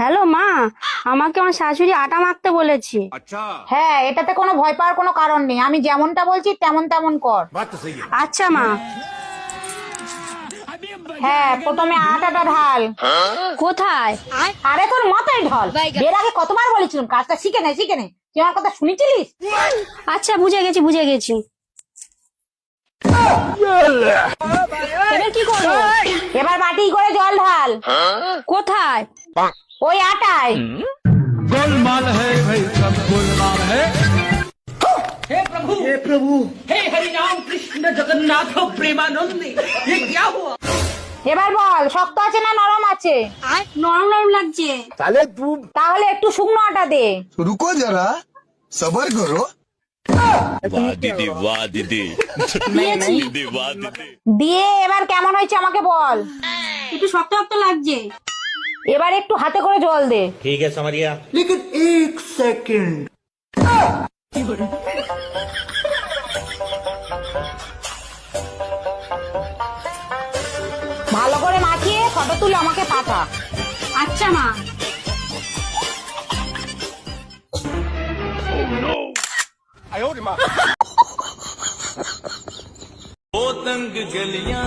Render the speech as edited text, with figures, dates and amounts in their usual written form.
Hello মা, আমাকে আমার শাশুড়ি আটা মাখতে বলেছে। হ্যাঁ, এটাতে কোনো ভয় পাওয়ার কোনো কারণ নেই। আমি যেমনটা বলছি তেমন তেমন কর। আচ্ছা মা। হ্যাঁ, প্রথমে আটাটা ঢাল। কোথায়? আরে তোর মাথায় ঢল। এর আগে কতবার বলেছিলাম কাজটা শিখে নে শিখে নে। তুই আমার কথা শুনেছিলিস? আচ্ছা, বুঝে গেছি বুঝে গেছি। এবার কি করবো? এবার বাটি করে জল ঢাল। কোথায়? ওই আটায়। गोलमाल है भाई, सब गोलमाल है। हे प्रभु हे हरि राम कृष्ण जगन्नाथ प्रेमानंद, ये क्या हुआ? এবার বল, শক্ত আছে না নরম আছে? নরম নরম লাগছে। তাহলে একটু শুকনো আটা দে। रुको जरा सबर करो। वाह दीदी वाह दीदी दीदी वाह दीदी। দিয়ে এবার কেমন হয়েছে আমাকে বল। একটু শক্ত শক্ত লাগছে। এবার একটু হাতে করে জল দে। ठीक है समरिया। लेकिन एक सेकंड। ভালো করে মাখিয়ে ফটো তুলে আমাকে পাঠা। আচ্ছা মা। ओ तंग गलियां